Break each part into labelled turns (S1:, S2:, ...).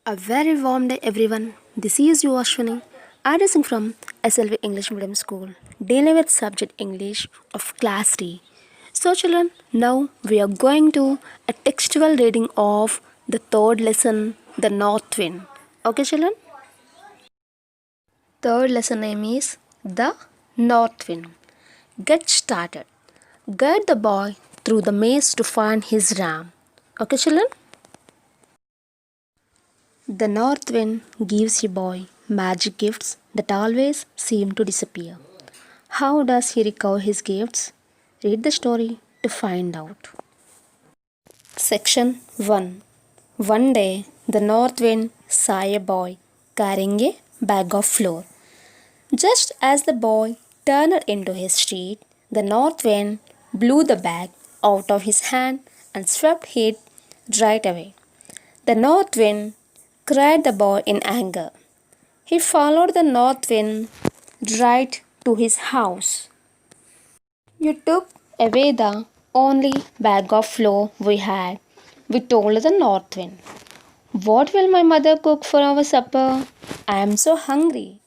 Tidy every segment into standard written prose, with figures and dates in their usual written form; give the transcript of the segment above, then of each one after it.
S1: A very warm day, everyone. This is you, Ashwini, addressing from SLV English Medium School, dealing with subject English of Class 3. So, children, now we are going to a textual reading of the third lesson, the North Wind. Okay, children? Third lesson name is the North Wind. Get started. Guide the boy through the maze to find his ram. Okay, children? The north wind gives a boy magic gifts that always seem to disappear. How does he recover his gifts? Read the story to find out. Section 1. One day, the north wind saw a boy carrying a bag of flour. Just as the boy turned into his street, the north wind blew the bag out of his hand and swept it right away. The north wind cried the boy in anger. He followed the north wind right to his house. You took away the only bag of flour we had, we told the north wind. What will my mother cook for our supper? I am so hungry.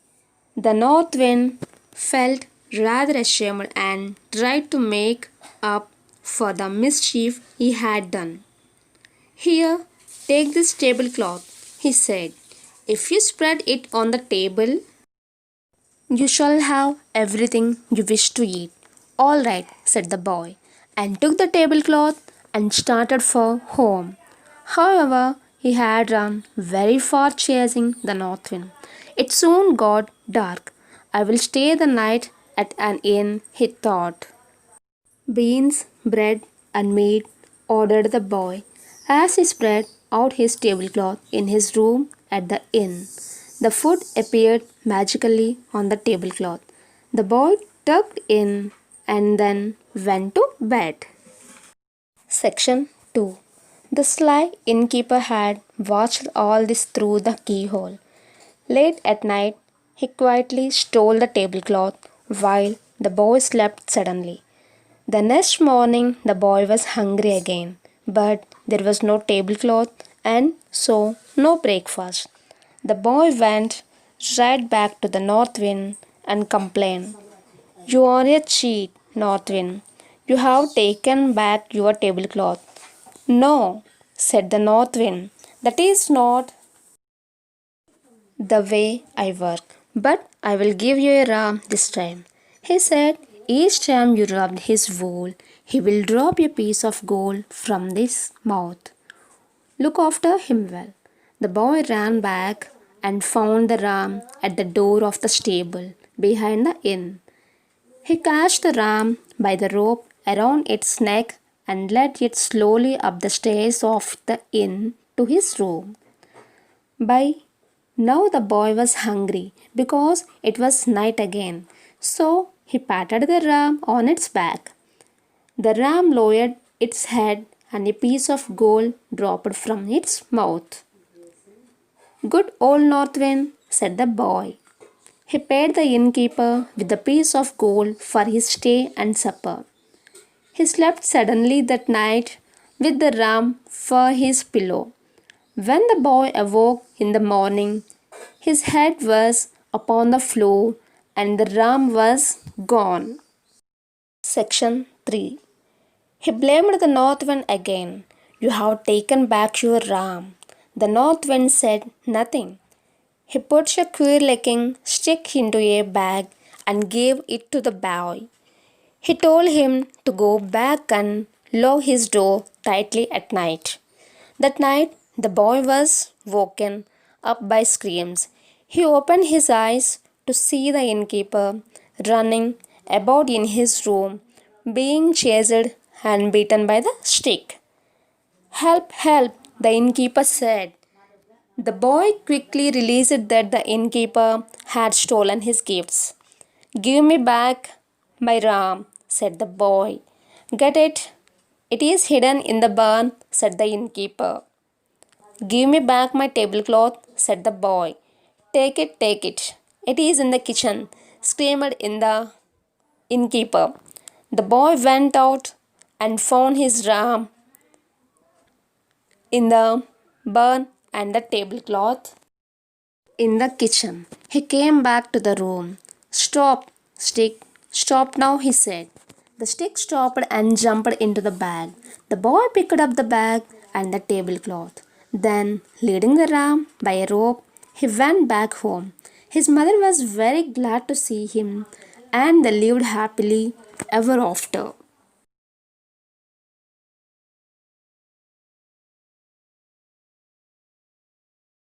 S1: The north wind felt rather ashamed and tried to make up for the mischief he had done. Here, take this tablecloth, he said. If you spread it on the table, you shall have everything you wish to eat. All right, said the boy, and took the tablecloth and started for home. However, he had run very far chasing the north wind. It soon got dark. I will stay the night at an inn, he thought. Beans, bread, and meat, ordered the boy, as he spread out his tablecloth in his room at the inn. The food appeared magically on the tablecloth. The boy tucked in and then went to bed. Section 2. The sly innkeeper had watched all this through the keyhole. Late at night, he quietly stole the tablecloth while the boy slept suddenly. The next morning, the boy was hungry again, but there was no tablecloth and so no breakfast. The boy went right back to the north wind and complained, You are a cheat, north wind. You have taken back your tablecloth. No, said the north wind, that is not the way I work. But I will give you a ram this time. He said, Each time you rub his wool, he will drop a piece of gold from his mouth. Look after him well. The boy ran back and found the ram at the door of the stable behind the inn. He catched the ram by the rope around its neck and led it slowly up the stairs of the inn to his room. By now the boy was hungry because it was night again, so he patted the ram on its back. The ram lowered its head and a piece of gold dropped from its mouth. Good old North Wind, said the boy. He paid the innkeeper with a piece of gold for his stay and supper. He slept suddenly that night with the ram for his pillow. When the boy awoke in the morning, his head was upon the floor and the ram was gone. Section 3. He blamed the north wind again. You have taken back your ram. The north wind said nothing. He put a queer looking stick into a bag and gave it to the boy. He told him to go back and lock his door tightly at night. That night, the boy was woken up by screams. He opened his eyes to see the innkeeper running about in his room, being chased and beaten by the stick. Help, help, the innkeeper said. The boy quickly realized that the innkeeper had stolen his gifts. Give me back my ram, said the boy. Get it? It is hidden in the barn, said the innkeeper. Give me back my tablecloth, said the boy. Take it, take it. It is in the kitchen, screamed in the innkeeper. The boy went out and found his ram in the barn and the tablecloth in the kitchen. He came back to the room. Stop, stick, stop now, he said. The stick stopped and jumped into the bag. The boy picked up the bag and the tablecloth. Then, leading the ram by a rope, he went back home. His mother was very glad to see him, and they lived happily ever after.